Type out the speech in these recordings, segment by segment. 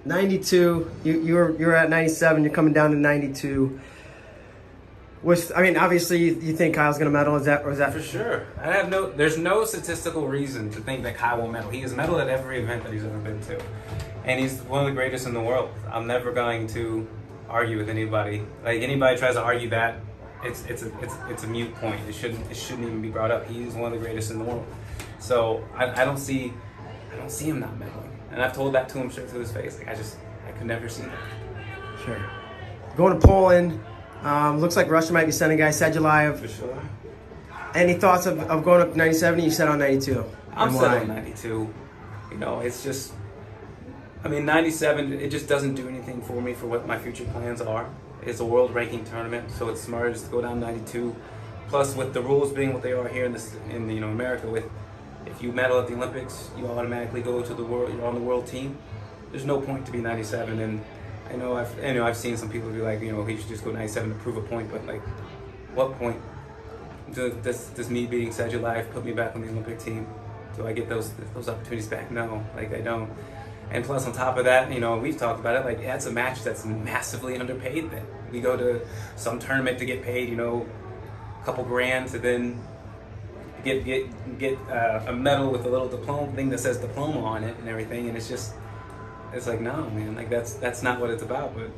92. You're at 97. You're coming down to 92. Obviously, you think Kyle's gonna medal? Is that for sure? There's no statistical reason to think that Kyle will medal. He has medaled at every event that he's ever been to, and he's one of the greatest in the world. I'm never going to argue with anybody. Like anybody tries to argue that, it's a mute point. It shouldn't even be brought up. He's one of the greatest in the world. So I don't see him not medaling, and I've told that to him straight to his face. Like I could never see that. Sure. Going to Poland. Looks like Russia might be sending a guy, Sadulaev. For sure. Any thoughts of going up to 97? You said on 92. I'm set on 92. You know, it's just, 97, it just doesn't do anything for me for what my future plans are. It's a world ranking tournament, so it's smarter just to go down 92. Plus, with the rules being what they are here in America, with if you medal at the Olympics, you automatically go to the world. You're on the world team. There's no point to be 97, and I know I've seen some people be like, he should just go 97 to prove a point, but like, what point? Does me beating Sadulaev put me back on the Olympic team? Do I get those opportunities back? No, like I don't. And plus, on top of that, we've talked about it. Like, that's a match that's massively underpaid. Then we go to some tournament to get paid, a couple grand, to then get a medal with a little diploma thing that says diploma on it and everything, and it's like, no, man, like that's not what it's about. But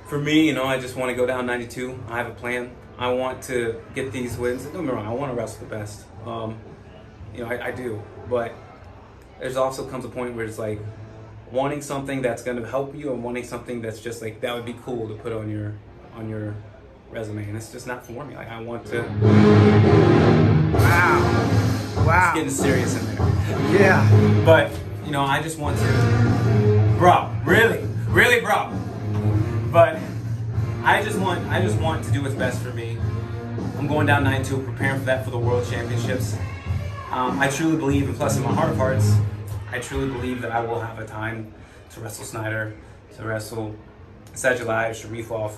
for me, I just want to go down 92. I have a plan. I want to get these wins. Don't get me wrong, I want to wrestle the best. I do. But there's also comes a point where it's like wanting something that's going to help you and wanting something that's just like, that would be cool to put on your resume. And it's just not for me. Like, I want to... Wow. It's getting serious in there. Yeah. But, I just want to... Bro, really, bro. But I just want to do what's best for me. I'm going down 92, preparing for that for the World Championships. I truly believe, and plus in my heart of hearts, I truly believe that I will have a time to wrestle Snyder, to wrestle Sadulaev, Sharifov,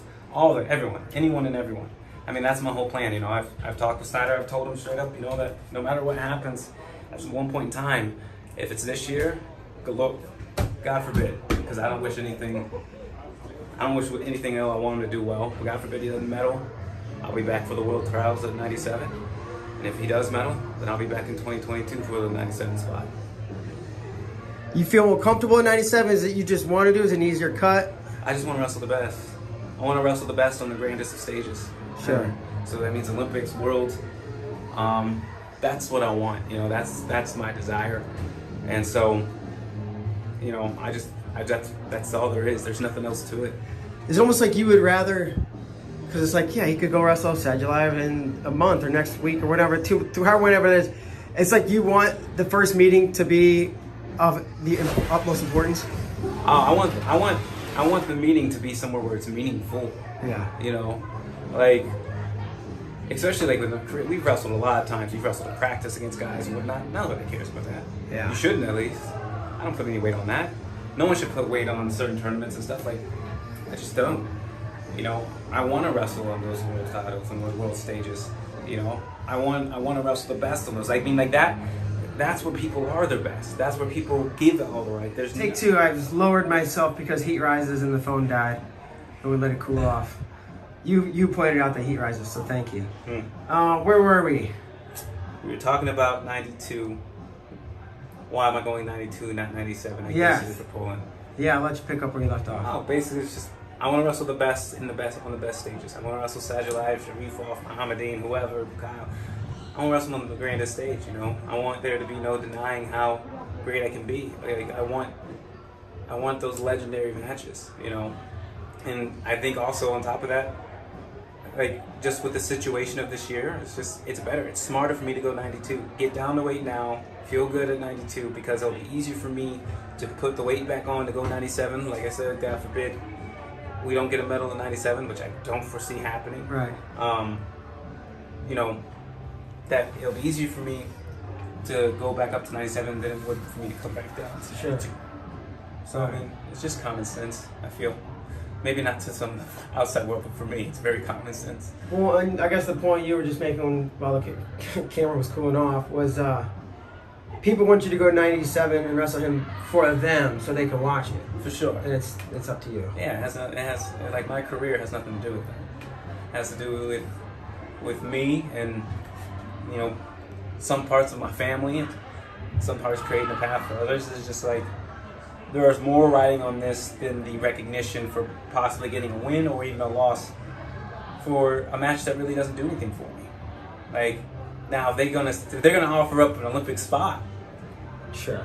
anyone and everyone. That's my whole plan. I've talked with Snyder. I've told him straight up, that no matter what happens, at one point in time, if it's this year, God forbid, because I don't wish anything ill. I want him to do well. But God forbid he doesn't medal. I'll be back for the World Trials at 97. And if he does medal, then I'll be back in 2022 for the 97 spot. You feel more comfortable at 97? Is it you just want to do? Is it an easier cut? I just want to wrestle the best. I want to wrestle the best on the grandest of stages. Sure. So that means Olympics, Worlds. That's what I want. That's my desire. And so, that's all there is. There's nothing else to it. It's almost like you would rather, because it's like, yeah, he could go wrestle Sadulaev in a month or next week or whatever, whenever it is. It's like you want the first meeting to be of the utmost importance. I want the meeting to be somewhere where it's meaningful. Yeah. Especially we've wrestled a lot of times. We've wrestled in practice against guys and whatnot. Nobody cares about that. Yeah. You shouldn't, at least. I don't put any weight on that. No one should put weight on certain tournaments and stuff. I just don't. I want to wrestle on those world titles and those world stages. I want to wrestle the best on those. That's where people are their best. That's where people give it all the right. Take two. I just lowered myself because heat rises and the phone died, and we let it cool off. You pointed out the heat rises, so thank you. Where were we? We were talking about 92. Why am I going 92, not 97? I guess for Poland. Yeah, I'll let you pick up where you left off. Oh, basically, it's just I want to wrestle the best on the best stages. I want to wrestle Sadulaev, Sharifov, Mohammedine, whoever, Kyle. I want to wrestle on the grandest stage. I want there to be no denying how great I can be. I want those legendary matches. And I think also on top of that, just with the situation of this year, it's better. It's smarter for me to go 92. Get down the weight now. Feel good at 92 because it'll be easier for me to put the weight back on to go 97. Like I said, God forbid we don't get a medal in 97, which I don't foresee happening. Right. That it'll be easier for me to go back up to 97 than it would for me to come back down to sure. So it's just common sense, I feel. Maybe not to some outside world, but for me, it's very common sense. Well, and I guess the point you were just making while the camera was cooling off was people want you to go 97 and wrestle him for them so they can watch it. For sure. And it's up to you. Yeah, it has like my career has nothing to do with that. It has to do with me and, you know, some parts of my family and some parts creating a path for others. It's just like there's more riding on this than the recognition for possibly getting a win or even a loss for a match that really doesn't do anything for me. Like, now if they're gonna offer up an Olympic spot, sure.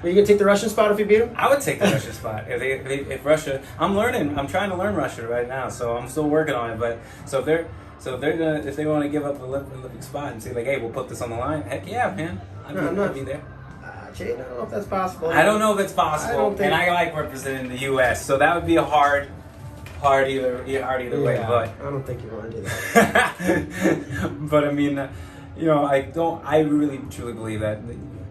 Are you gonna take the Russian spot if you beat him? I would take the Russian spot. If Russia, I'm trying to learn Russian right now, so I'm still working on it. But if they want to give up the Olympic spot and say like, hey, we'll put this on the line, heck yeah, man, I'd be there. Jay, I don't know if that's possible. I don't know if it's possible, and I like representing the U.S., so that would be a hard either way. But I don't think you want to do that. But I mean, you know, I really truly believe that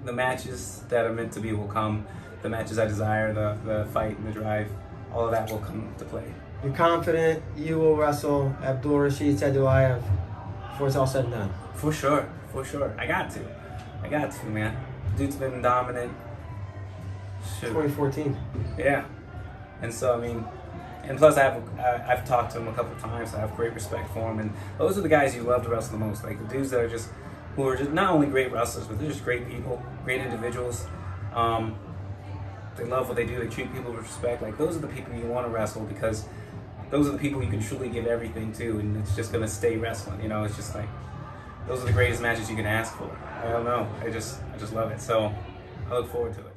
the matches that are meant to be will come. The matches I desire, the fight and the drive, all of that will come to play. You're confident you will wrestle Abdul Rashid Sadulaev before it's all said and done? For sure. I got to, man. Dude's been dominant. Shoot. 2014. Yeah. And so, I mean, and plus I've talked to him a couple times, so I have great respect for him. And those are the guys you love to wrestle the most. Like the dudes that are just not only great wrestlers, but they're just great people, great individuals. They love what they do. They treat people with respect. Like those are the people you want to wrestle because those are the people you can truly give everything to, and it's just gonna stay wrestling. You know, it's just like those are the greatest matches you can ask for. I don't know. I just love it. So I look forward to it.